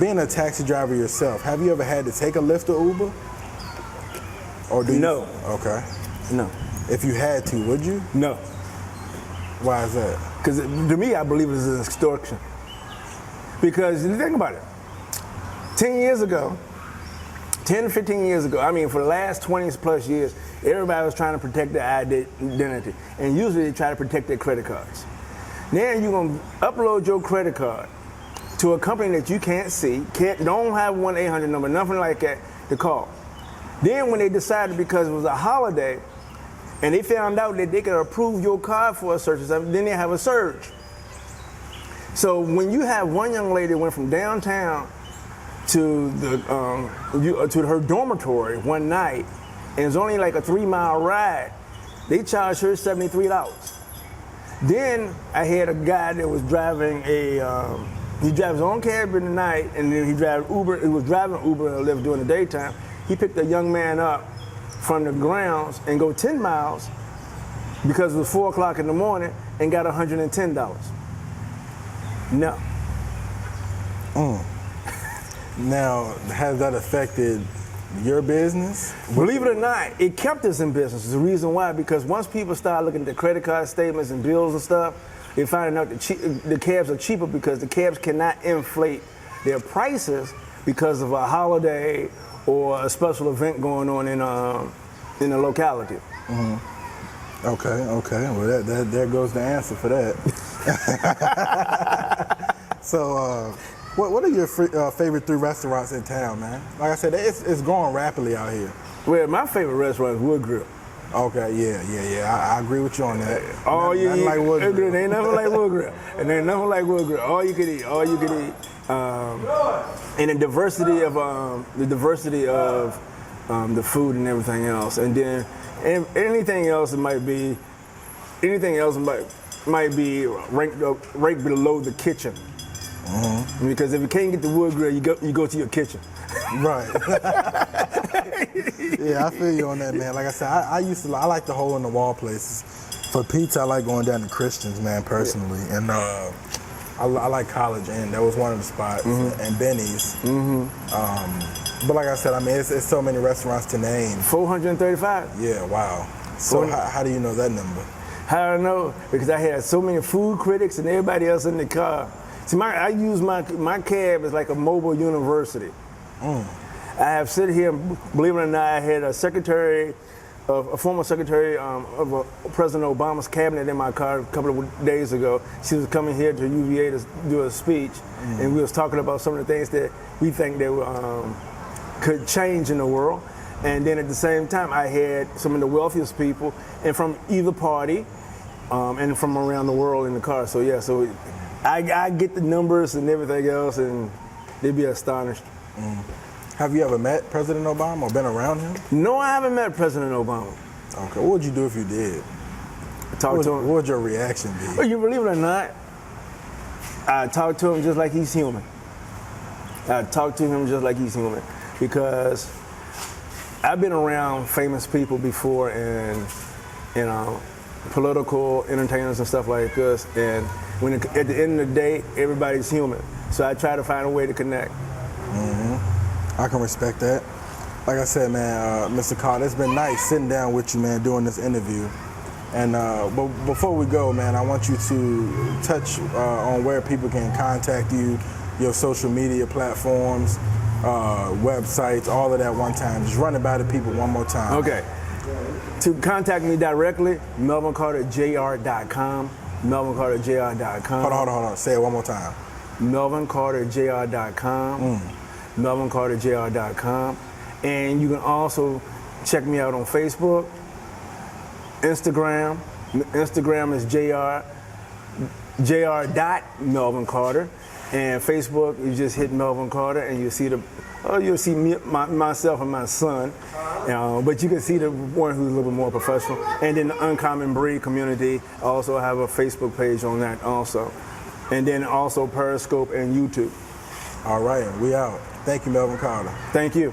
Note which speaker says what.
Speaker 1: being a taxi driver yourself, have you ever had to take a Lyft or Uber? Or do you?
Speaker 2: No.
Speaker 1: Okay.
Speaker 2: No.
Speaker 1: If you had to, would you?
Speaker 2: No.
Speaker 1: Why is that?
Speaker 2: Because to me, I believe it's an extortion. Because think about it. 10 years ago, 10 to 15 years ago, I mean, for the last 20 plus years, everybody was trying to protect their identity. And usually they try to protect their credit cards. Now you're going to upload your credit card to a company that you can't see, don't have 1-800 number, nothing like that to call. Then when they decided, because it was a holiday, and they found out that they could approve your card for a search or something, then they have a surge. So when you have one young lady went from downtown to her dormitory one night, and it's only like a 3-mile ride, they charged her $73. Then I had a guy that was driving he drives his own cab in the night, and then he drives Uber. He was driving Uber and Lyft during the daytime. He picked a young man up from the grounds and go 10 miles because it was 4 o'clock in the morning and got $110. No.
Speaker 1: Now, has that affected your business?
Speaker 2: Believe it or not, it kept us in business. The reason why, because once people start looking at the credit card statements and bills and stuff, they're finding out the cabs are cheaper because the cabs cannot inflate their prices because of a holiday or a special event going on in the locality.
Speaker 1: Mm-hmm. Okay. Well, there goes the answer for that. So, what are your favorite 3 restaurants in town, man? Like I said, it's growing rapidly out here.
Speaker 2: Well, my favorite restaurant is Woodgrill.
Speaker 1: Okay, yeah. I agree with you on that.
Speaker 2: Nothing
Speaker 1: like Woodgrill.
Speaker 2: Ain't nothing like Woodgrill. And ain't nothing like Woodgrill. All you can eat. And the diversity of the food and everything else. And then anything else might be ranked below the kitchen. Mm-hmm. Because if you can't get the Woodgrill, you go to your kitchen.
Speaker 1: Right. Yeah, I feel you on that, man. Like I said, I like the hole in the wall places. For pizza, I like going down to Christian's, man, personally. Yeah. And I like College Inn. That was one of the spots. Mm-hmm. And Benny's. Mm-hmm. But like I said, I mean, it's so many restaurants to name.
Speaker 2: 435.
Speaker 1: Yeah, wow. So how do you know that number?
Speaker 2: How do I know? Because I had so many food critics and everybody else in the car. See, I use my cab as like a mobile university. I have sit here, believe it or not, I had a former secretary of President Obama's cabinet in my car a couple of days ago. She was coming here to UVA to do a speech, and we was talking about some of the things that we think that could change in the world. And then at the same time, I had some of the wealthiest people, and from either party, and from around the world in the car. So yeah, I get the numbers and everything else, and they'd be astonished.
Speaker 1: Have you ever met President Obama or been around him?
Speaker 2: No, I haven't met President Obama.
Speaker 1: Okay, what would you do if you did?
Speaker 2: Talk to him.
Speaker 1: What would your reaction be?
Speaker 2: Well, you believe it or not, I talk to him just like he's human. Because I've been around famous people before and, political entertainers and stuff like this. And at the end of the day, everybody's human. So I try to find a way to connect.
Speaker 1: Mm-hmm. I can respect that. Like I said, man, Mr. Carter, it's been nice sitting down with you, man, doing this interview. And but before we go, man, I want you to touch on where people can contact you, your social media platforms, websites, all of that one time. Just run it by the people one more time.
Speaker 2: Okay. To contact me directly, melvincarterjr.com, melvincarterjr.com.
Speaker 1: Hold on. Say it one more time.
Speaker 2: melvincarterjr.com, melvincarterjr.com. And you can also check me out on Facebook, Instagram. Instagram is jr.melvin Carter. And Facebook, you just hit Melvin Carter and you'll see me, myself and my son. But you can see the one who's a little bit more professional. And then the Uncommon Breed community, I also have a Facebook page on that also. And then also Periscope and YouTube.
Speaker 1: All right, we out. Thank you, Melvin Carter.
Speaker 2: Thank you.